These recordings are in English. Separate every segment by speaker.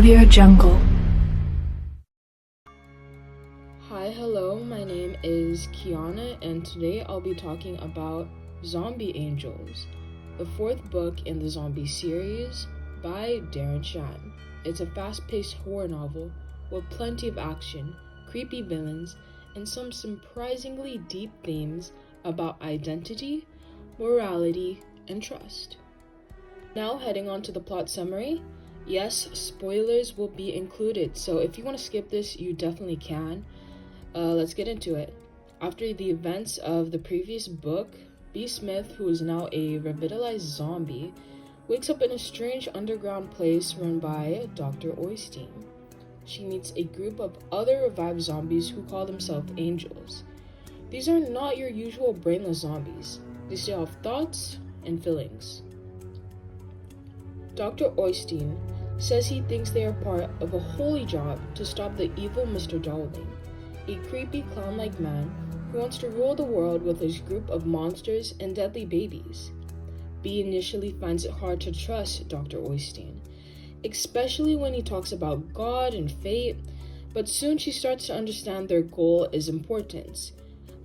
Speaker 1: Audio Jungle.
Speaker 2: Hi, hello, my name is Kiana, and today I'll be talking about Zombie Angels, the fourth book in the Zom-B series by Darren Shan. It's a fast-paced horror novel with plenty of action, creepy villains, and some surprisingly deep themes about identity, morality, and trust. Now heading on to the plot summary. Yes, spoilers will be included, so if you want to skip this, you definitely can. Let's get into it. After the events of the previous book, B. Smith, who is now a revitalized zombie, wakes up in a strange underground place run by Dr. Oystein. She meets a group of other revived zombies who call themselves angels. These are not your usual brainless zombies. They still have thoughts and feelings. Dr. Oystein says he thinks they are part of a holy job to stop the evil Mr. Darling, a creepy clown-like man who wants to rule the world with his group of monsters and deadly babies. B initially finds it hard to trust Dr. Oystein, especially when he talks about God and fate, but soon she starts to understand their goal is importance.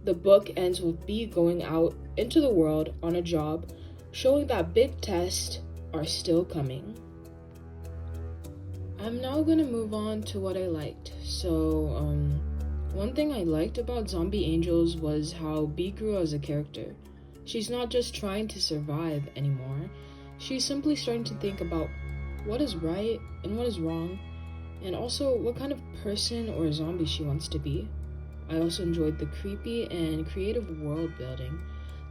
Speaker 2: The book ends with B going out into the world on a job, showing that big tests are still coming. I'm now gonna move on to what I liked. One thing I liked about Zombie Angels was how B grew as a character. She's not just trying to survive anymore. She's simply starting to think about what is right and what is wrong, and also what kind of person or zombie she wants to be. I also enjoyed the creepy and creative world building,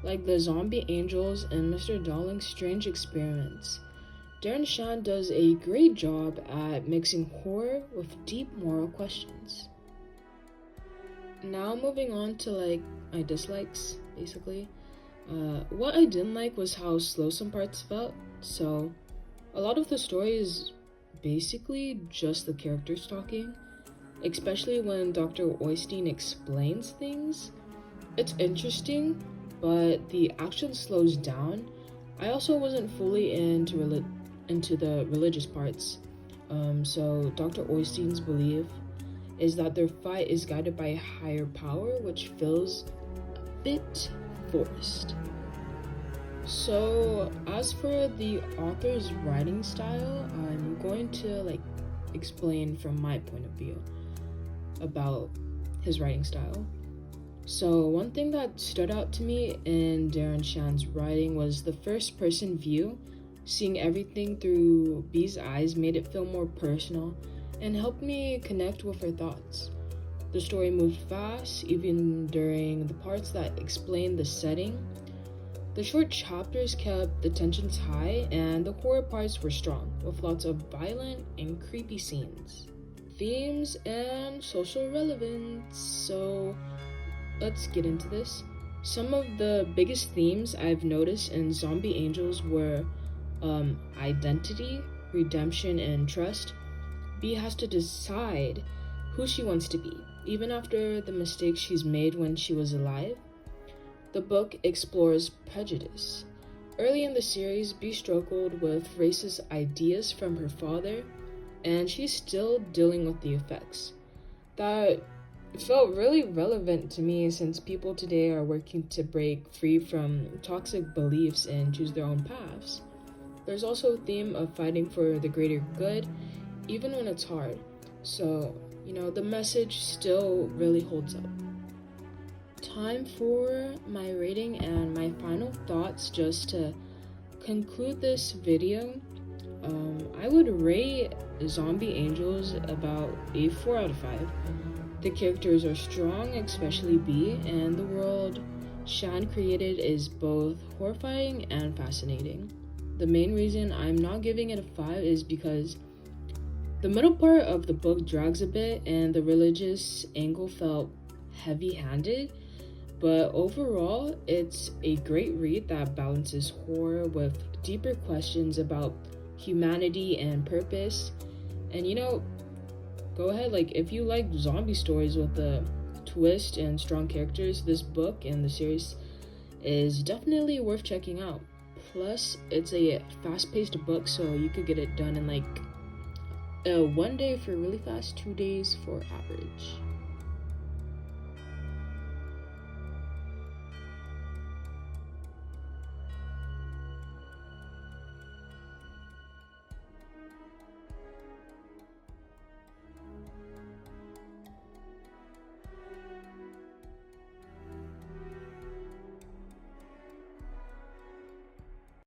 Speaker 2: like the Zombie Angels and Mr. Darling's strange experiments. Darren Shan does a great job at mixing horror with deep moral questions. Now moving on to my dislikes, basically. What I didn't like was how slow some parts felt. So a lot of the story is basically just the characters talking, especially when Dr. Oystein explains things. It's interesting, but the action slows down. I also wasn't fully into the religious parts. So Dr. Oystein's belief is that their fight is guided by a higher power, which feels a bit forced. So as for the author's writing style, I'm going to explain from my point of view about his writing style. So one thing that stood out to me in Darren Shan's writing was the first person view. Seeing everything through B's eyes made it feel more personal and helped me connect with her thoughts. The story moved fast, even during the parts that explained the setting. The short chapters kept the tensions high, and the horror parts were strong, with lots of violent and creepy scenes. Themes and social relevance. So let's get into this. Some of the biggest themes I've noticed in Zombie Angels were identity, redemption, and trust. B has to decide who she wants to be, even after the mistakes she's made when she was alive. The book explores prejudice. Early in the series, B struggled with racist ideas from her father, and she's still dealing with the effects. That felt really relevant to me since people today are working to break free from toxic beliefs and choose their own paths. There's also a theme of fighting for the greater good, even when it's hard. So, the message still really holds up. Time for my rating and my final thoughts. Just to conclude this video, I would rate Zombie Angels about a 4 out of 5. The characters are strong, especially B, and the world Shan created is both horrifying and fascinating. The main reason I'm not giving it a 5 is because the middle part of the book drags a bit and the religious angle felt heavy-handed, but overall, it's a great read that balances horror with deeper questions about humanity and purpose. And go ahead, if you like zombie stories with a twist and strong characters, this book and the series is definitely worth checking out. Plus, it's a fast-paced book, so you could get it done in 1 day for really fast, 2 days for average.